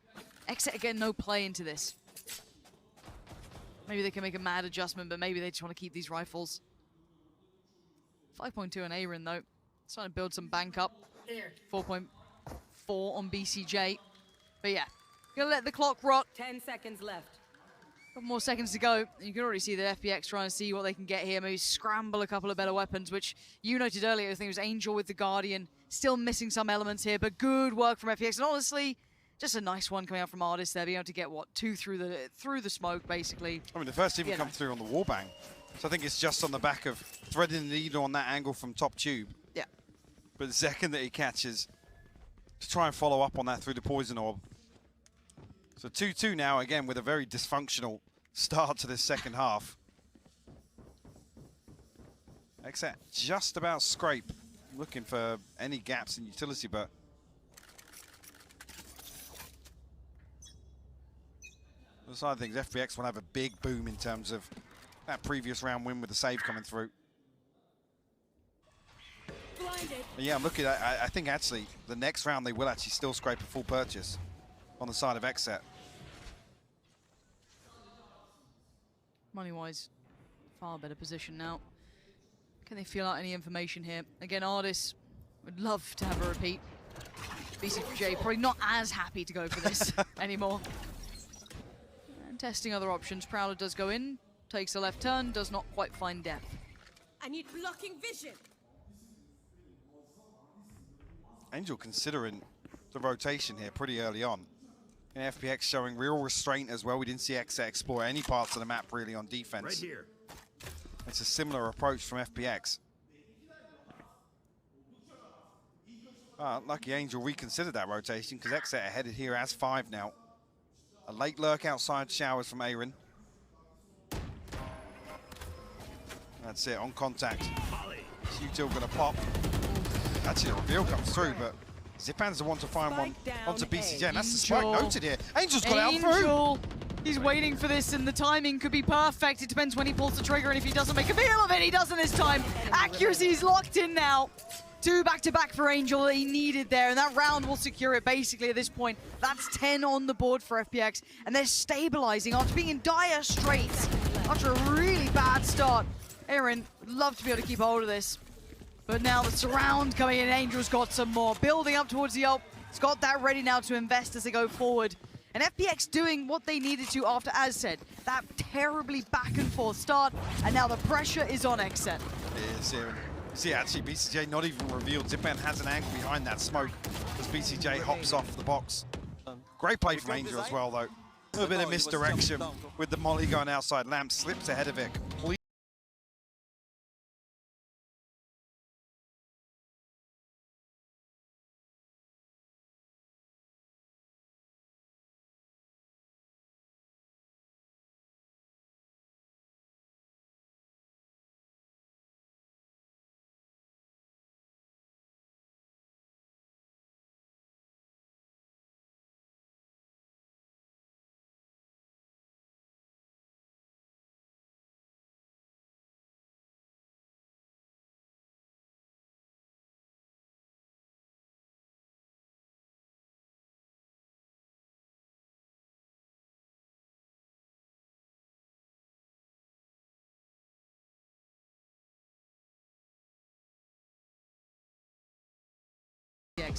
XSET again, no play into this. Maybe they can make a mad adjustment, but maybe they just want to keep these rifles. 5.2 on Aaron, though. Starting to build some bank up. 4.4 on BCJ. But yeah, gonna let the clock rock. 10 seconds left. Couple more seconds to go. You can already see the FPX trying to see what they can get here. Maybe scramble a couple of better weapons, which you noted earlier. I think it was Angel with the Guardian. Still missing some elements here, but good work from FPX. And honestly, just a nice one coming out from Artist there, being able to get, what, 2 through the smoke, basically. I mean, the first even come through on the wallbang. So I think it's just on the back of threading the needle on that angle from top tube. Yeah. But the second that he catches, to try and follow up on that through the poison orb. So 2-2 now, again, with a very dysfunctional start to this second half. XSET just about scrape, looking for any gaps in utility, but on the side of things, FPX will have a big boom in terms of that previous round win with the save coming through. Blinded. But yeah, I'm looking at, I think actually the next round they will actually still scrape a full purchase on the side of XSET. Money-wise, far better position now. Can they feel out any information here? Again, Artis would love to have a repeat. BCJ probably not as happy to go for this anymore. And testing other options. Prowler does go in, takes a left turn, does not quite find depth. I need blocking vision. Angel considering the rotation here pretty early on. And FPX showing real restraint as well. We didn't see XSET explore any parts of the map really on defense. Right here. It's a similar approach from FPX. Lucky Angel reconsidered that rotation because XSET are headed here as 5 now. A late lurk outside showers from Aaron. That's it, on contact. Util going to pop. Actually, the reveal comes through, but Zipan's the one to find one onto BCJ, and that's the spike noted here. Angel's got out through. He's waiting for this, and the timing could be perfect. It depends when he pulls the trigger, and if he doesn't make a feel of it, he doesn't this time. Accuracy is locked in now. 2 back-to-back for Angel that he needed there, and that round will secure it basically at this point. That's 10 on the board for FPX, and they're stabilizing after being in dire straits after a really bad start. Aaron would love to be able to keep hold of this, but now the surround coming in. Angel's got some more. Building up towards the ult. He's got that ready now to invest as they go forward. And FPX doing what they needed to after, as said, that terribly back and forth start, and now the pressure is on XSET. It is here. See, actually, BCJ not even revealed. Zipan has an angle behind that smoke as BCJ hops off the box. Great play from Angel as well, though. A little bit of misdirection with the molly going outside. Lamp slips ahead of it completely.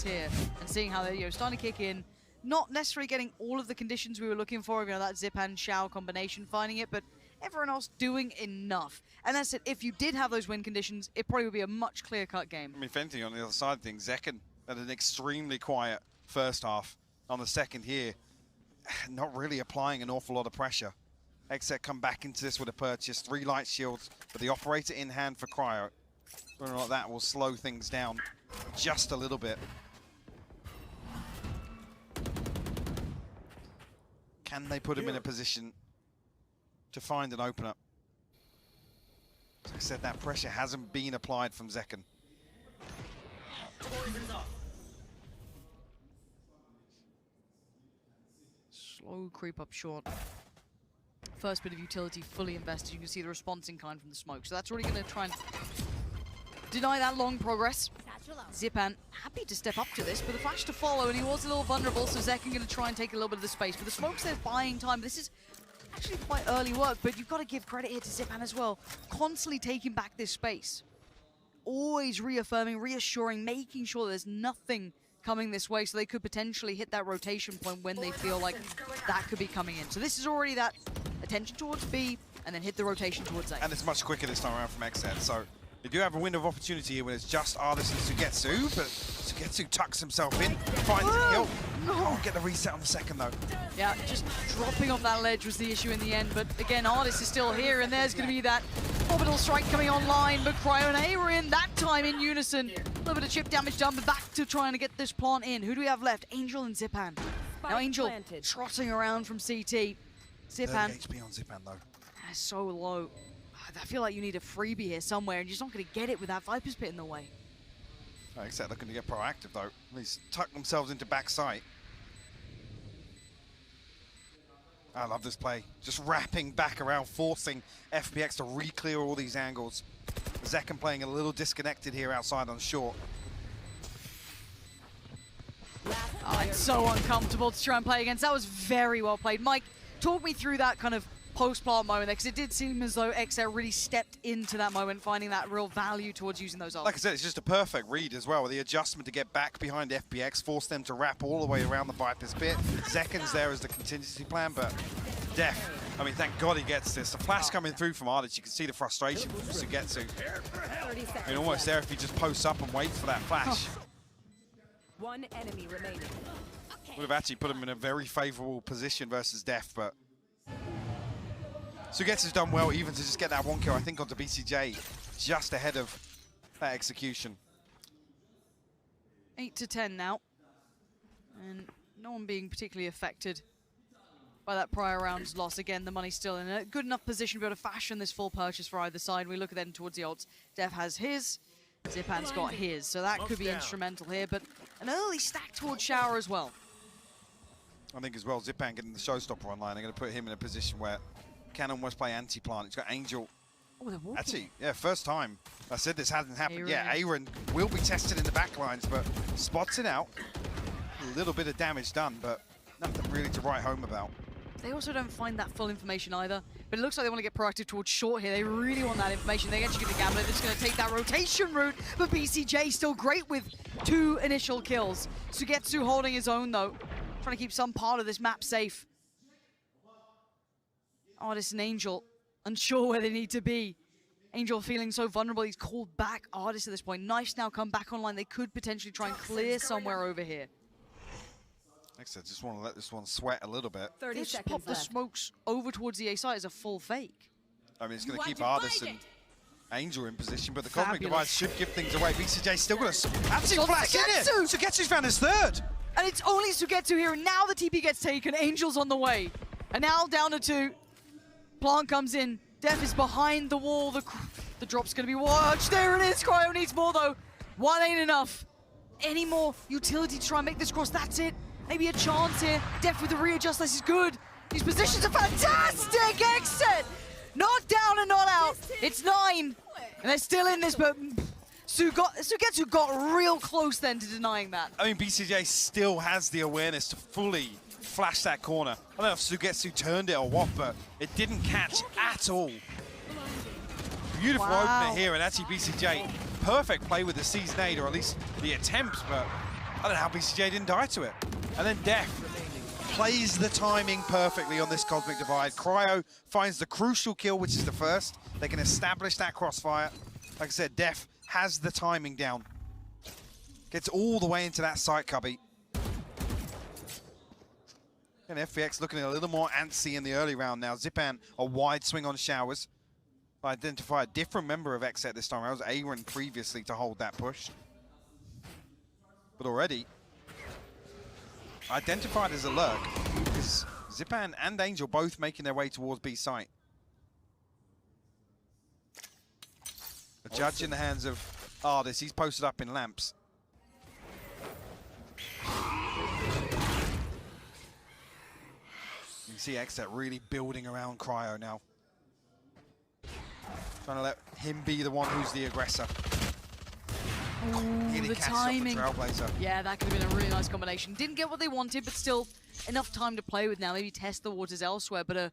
Here and seeing how they're starting to kick in, not necessarily getting all of the conditions we were looking for, that Zipan Shao combination, finding it, but everyone else doing enough. And that's it. If you did have those win conditions, it probably would be a much clear-cut game. I mean, if anything, on the other side of things, Zekken had an extremely quiet first half. On the second here, not really applying an awful lot of pressure. XSET come back into this with a purchase, 3 light shields, but the operator in hand for Cryo. Whether or not that will slow things down just a little bit. Can they put him in a position to find an opener? Like I said, that pressure hasn't been applied from Zekken. Slow creep up short. First bit of utility fully invested. You can see the response in kind from the smoke. So that's already going to try and deny that long progress. Zipan happy to step up to this, but the flash to follow, and he was a little vulnerable, so Zekken going to try and take a little bit of the space. But the smoke says buying time. This is actually quite early work, but you've got to give credit here to Zipan as well. Constantly taking back this space. Always reaffirming, reassuring, making sure there's nothing coming this way, so they could potentially hit that rotation point when they feel like that could be coming in. So this is already that attention towards B, and then hit the rotation towards A. And it's much quicker this time around from XSET, so they do have a window of opportunity here when it's just Artis and Sugetsu, but Sugetsu tucks himself in, finds the kill. Can't get the reset on the second though. Yeah, just dropping off that ledge was the issue in the end, but again, Artis is still here, and there's going to be that orbital strike coming online, but Cryo and A were in that time in unison. A little bit of chip damage done, but back to trying to get this plant in. Who do we have left? Angel and Zipan. Now Angel trotting around from CT. Zipan. 30 HP on Zipan though. That's so low. I feel like you need a freebie here somewhere, and you're just not going to get it with that Viper's Pit in the way. XSET looking to get proactive though. He's tucked themselves into backside. I love this play. Just wrapping back around, forcing FPX to re-clear all these angles. Zekken playing a little disconnected here outside on short. Oh, it's so uncomfortable to try and play against. That was very well played. Mike, talk me through that kind of post-plant moment there, because it did seem as though XSET really stepped into that moment, finding that real value towards using those ults. Like I said, it's just a perfect read as well. The adjustment to get back behind FPX, force them to wrap all the way around the Viper's Pit. Zekken's there as the contingency plan, but Def, I mean, thank God he gets this. The flash coming through from Ardich, you can see the frustration from Sugetsu. I mean, almost there if he just posts up and waits for that flash. One enemy remaining. Would have actually put him in a very favorable position versus Def, but Sugetsu's done well even to just get that one kill, I think, onto BCJ, just ahead of that execution. 8 to 10 now, and no one being particularly affected by that prior round's loss. Again, the money's still in a good enough position to be able to fashion this full purchase for either side. We look at them towards the odds. Def has his, Zipan's got his, so that could be instrumental here, but an early stack towards Shower as well. I think as well, Zipan getting the showstopper online, they're going to put him in a position where can almost play anti-plant. He's got Angel. Oh, they're walking. Actually, yeah, first time. I said this hadn't happened. Aaron. Yeah, Aaron will be tested in the back lines, but spots it out. A little bit of damage done, but nothing really to write home about. They also don't find that full information either, but it looks like they want to get proactive towards short here. They really want that information. They're actually going to gamble it. They're just going to take that rotation route, but BCJ still great with 2 initial kills. Sugetsu holding his own, though, trying to keep some part of this map safe. Artist and Angel, unsure where they need to be. Angel feeling so vulnerable, he's called back Artist at this point. Knife's now come back online. They could potentially try and clear somewhere over here. Next, I just want to let this one sweat a little bit. 30 They just seconds pop the left. smokes over towards the A side as a full fake. I mean, it's going to keep Artist and Angel in position, but the Cosmic Divide should give things away. BCJ still got a absolute flash in it. Sugetsu's found his third. And it's only Sugetsu here, and now the TP gets taken. Angel's on the way. And now down to 2. Plant comes in. Def is behind the wall. The drop's going to be watched. There it is. Cryo needs more, though. 1 ain't enough. Any more utility to try and make this cross? That's it. Maybe a chance here. Def with the readjust. This is good. These positions are fantastic. XSET. Not down and not out. It's 9. And they're still in this, but Sugetsu got real close then to denying that. I mean, BCJ still has the awareness to fully flash that corner. I don't know if Sugetsu turned it or what, but it didn't catch at all. Beautiful opener here, and actually BCJ, perfect play with the C's nade, or at least the attempts, but I don't know how BCJ didn't die to it. And then Def plays the timing perfectly on this Cosmic Divide. Cryo finds the crucial kill, which is the first. They can establish that crossfire. Like I said, Def has the timing down. Gets all the way into that site cubby. And FPX looking a little more antsy in the early round now. Zipan, a wide swing on Showers. Identify a different member of XSET this time. That was Aaron previously to hold that push. But already identified as a lurk, because Zipan and Angel both making their way towards B site. A judge in the hands of Artist. He's posted up in lamps. You can see XSET really building around Cryo now. Trying to let him be the one who's the aggressor. Ooh, the timing. Trailblazer. Yeah, that could have been a really nice combination. Didn't get what they wanted, but still enough time to play with now. Maybe test the waters elsewhere, but a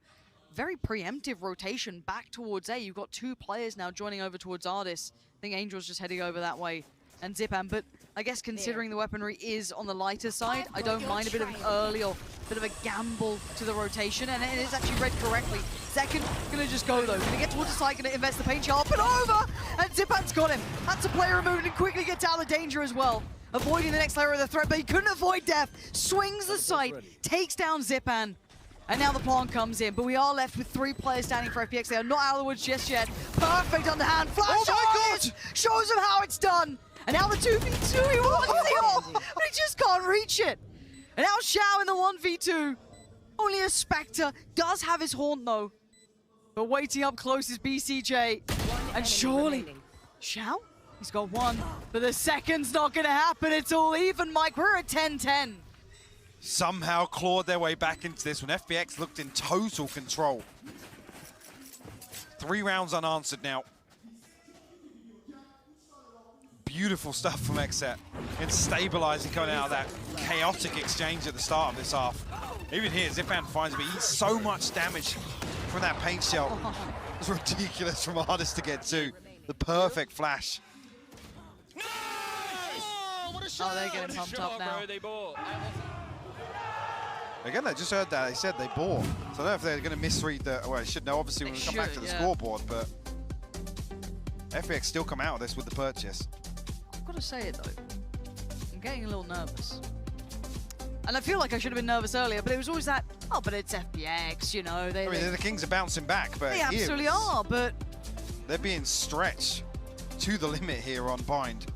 very preemptive rotation back towards A. You've got 2 players now joining over towards Artis. I think Angel's just heading over that way, and Zipan, but I guess considering the weaponry is on the lighter side, I don't mind a bit of an early or bit of a gamble to the rotation, and it is actually read correctly. Second, gonna just go though. Gonna get towards the side, gonna invest the paint shot, but over! And Zipan's got him. That's a player removed and quickly gets out of danger as well. Avoiding the next layer of the threat, but he couldn't avoid Def. Swings the site, takes down Zipan. And now the plant comes in, but we are left with 3 players standing for FPX. They are not out of the woods just yet. Perfect underhand flash. Oh my God! Shows him how it's done. And now the 2v2, he wants the ult, but he just can't reach it. And now Xiao in the 1v2. Only a Spectre, does have his Haunt though. But waiting up close is BCJ. And surely, Xiao? He's got 1, but the second's not gonna happen. It's all even, Mike. We're at 10-10. Somehow clawed their way back into this when FPX looked in total control. 3 rounds unanswered now. Beautiful stuff from XSET in stabilizing coming out of that chaotic exchange at the start of this half. Even here, Zipan finds him, but he eats so much damage from that paint shell. It's ridiculous from Artist to get to. The perfect flash. Oh, they're getting pumped up now. Again, I just heard that. They said they bought. So I don't know if they're going to misread the... Well, they should know, obviously, when we come back to the scoreboard, but FPX still come out of this with the purchase. I've got to say it, though. I'm getting a little nervous. And I feel like I should have been nervous earlier, but it was always that, oh, but it's FPX, you know. I mean, the Kings are bouncing back, but they absolutely are, but... They're being stretched to the limit here on Bind.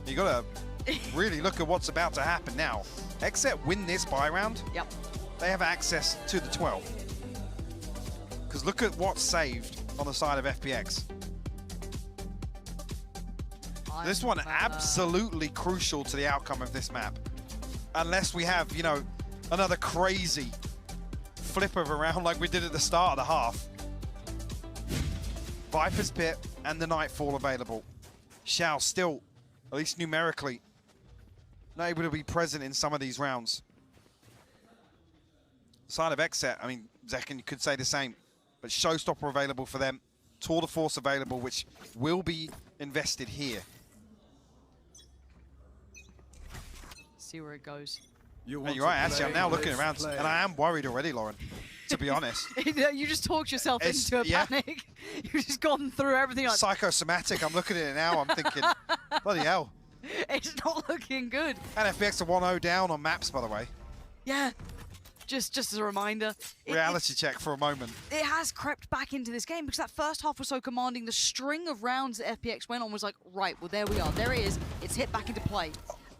You got to really look at what's about to happen now. XSET win this buy round. Yep. They have access to the 12. Because look at what's saved on the side of FPX. This one absolutely crucial to the outcome of this map. Unless we have, you know, another crazy flip of a round like we did at the start of the half. Viper's Pit and the Nightfall available. Shao still, at least numerically, not able to be present in some of these rounds. Side of XSET, I mean, Zekken could say the same, but Showstopper available for them, Tour de Force available, which will be invested here. See where it goes. You're right, actually, I'm now looking around, and I am worried already, Lauren, to be honest. You just talked yourself into a panic. You've just gone through everything. Like, psychosomatic, I'm looking at it now, I'm thinking, bloody hell. It's not looking good. And FPX are 1-0 down on maps, by the way. Yeah, just as a reminder. Reality check for a moment. It has crept back into this game because that first half was so commanding. The string of rounds that FPX went on was like, right, well, there we are. There it is. It's hit back into play.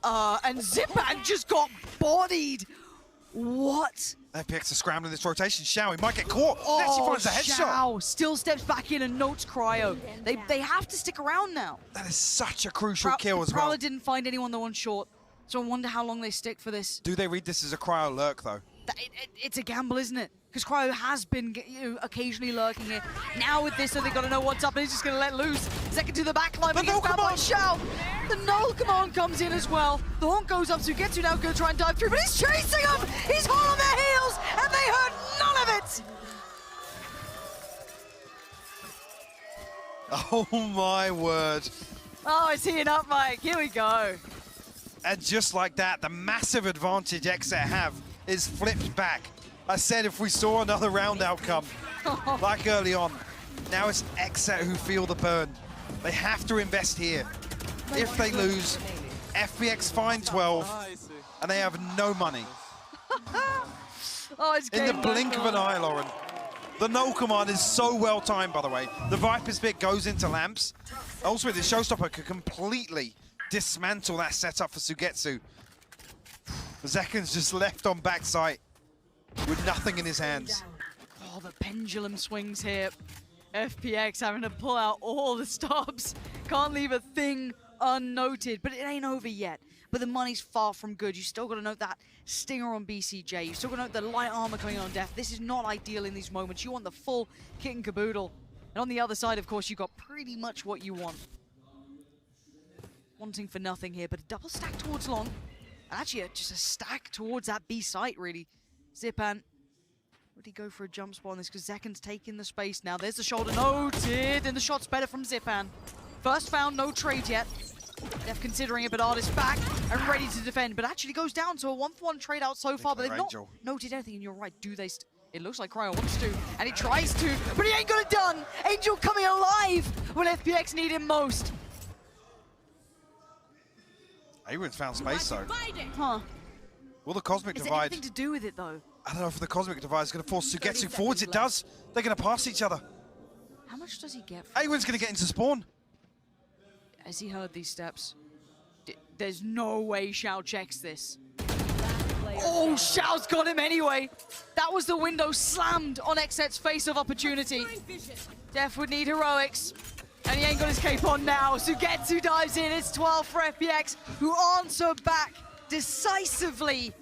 And Zipan just got bodied. What? FPX are scrambling this rotation. Shao, he might get caught. Actually finds a headshot. Shao still steps back in and notes Cryo. They have to stick around now. That is such a crucial kill as well. Prowler didn't find anyone that won short, so I wonder how long they stick for this. Do they read this as a Cryo lurk, though? It's a gamble, isn't it? Because Cryo has been occasionally lurking here. Now with this, so they've got to know what's up, and he's just going to let loose. Second to the back line, but he gets found by Shao. The null command comes in as well. The horn goes up, so Sugetsu now going to try and dive through, but he's chasing them! He's hot on their heels, and they heard none of it! Oh my word. Oh, it's heating up, Mike. Here we go. And just like that, the massive advantage XSET have is flipped back. I said if we saw another round outcome, like early on, now it's XSET who feel the burn. They have to invest here. If they lose, FPX find 12, and they have no money. Oh, it's in the blink of an eye, Lauren. The null command is so well timed, by the way. The Viper's Pit goes into lamps. Also, the Showstopper could completely dismantle that setup for Sugetsu. Zekken's just left on backside with nothing in his hands. Oh, the pendulum swings here. FPX having to pull out all the stops. Can't leave a thing unnoted, but it ain't over yet. But the money's far from good. You still got to note that stinger on BCJ. You still got to note the light armor coming on Death. This is not ideal in these moments. You want the full kit and caboodle. And on the other side, of course, you've got pretty much what you want. Wanting for nothing here, but a double stack towards long. And actually, just a stack towards that B site, really. Zipan, would he go for a jump spot on this? Because Zekken's taking the space now. There's the shoulder noted, and the shot's better from Zipan. First found, no trade yet. Def considering it, but Artist back and ready to defend, but actually goes down to a 1-for-1 trade out so far, but they've not noted anything, and you're right, do they? It looks like Cryo wants to, and he tries to, but he ain't got it done! Angel coming alive when FPX need him most. Awen's found space, though. Huh. Will the Cosmic Is Divide... it anything to do with it, though? I don't know if the Cosmic Divide is going to force Sugetsu forwards. It does. They're going to pass each other. How much does he get? Awen's going to get into spawn. Has he heard these steps? There's no way Shao checks this. Oh, Shao's got him anyway. That was the window slammed on XSET's face of opportunity. Def would need heroics. And he ain't got his cape on now. Sugetsu dives in. It's 12 for FPX, who answer back decisively.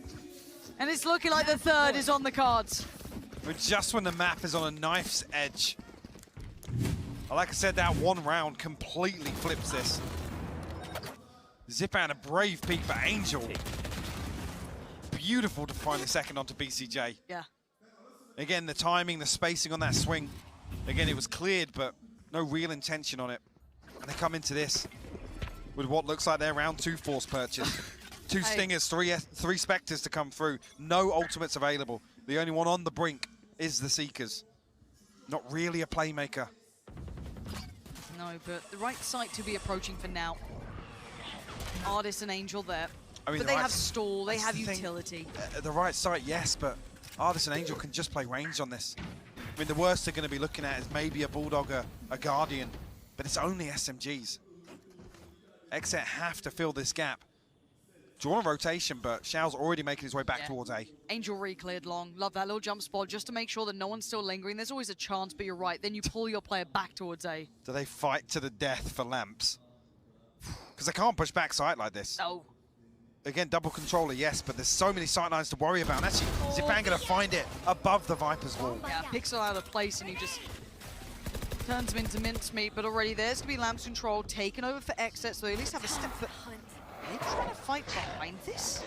And it's looking like the third is on the cards. But just when the map is on a knife's edge. Like I said, that one round completely flips this. Zipan, a brave peek for Angel. Beautiful to find the second onto BCJ. Yeah. Again, the timing, the spacing on that swing. Again, it was cleared, but no real intention on it. And they come into this with what looks like their round 2 force purchase. 2 Stingers, 3 Spectres to come through. No ultimates available. The only one on the brink is the Seekers. Not really a playmaker. No, but the right site to be approaching for now. Artist and Angel there. I mean, but they have stall, they have utility. The right site, yes, but Artist and Angel can just play range on this. I mean, the worst they're going to be looking at is maybe a Bulldog, a Guardian, but it's only SMGs. XSET have to fill this gap. Draw a rotation, but Shao's already making his way back towards A. Angel re-cleared long. Love that little jump spot just to make sure that no one's still lingering. There's always a chance, but you're right. Then you pull your player back towards A. Do they fight to the death for lamps? because they can't push back site like this. No. Again, double controller, yes, but there's so many sight lines to worry about. And actually, Zipan going to find it above the Viper's wall. Yeah, Pixel out of place, and he just turns him into mincemeat. But already there's going to be Lamps Control taken over for XSET, so they at least have a step. But are they trying to fight behind this?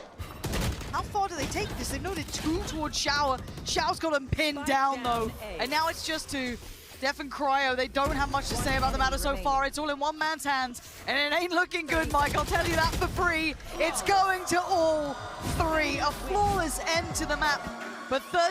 How far do they take this? They've noted 2 towards Shower. Shower's got him pinned down, though. And now it's just 2. Def and Cryo, they don't have much to say about the matter so far. It's all in one man's hands, and it ain't looking good, Mike. I'll tell you that for free. It's going to all 3. A flawless end to the map. But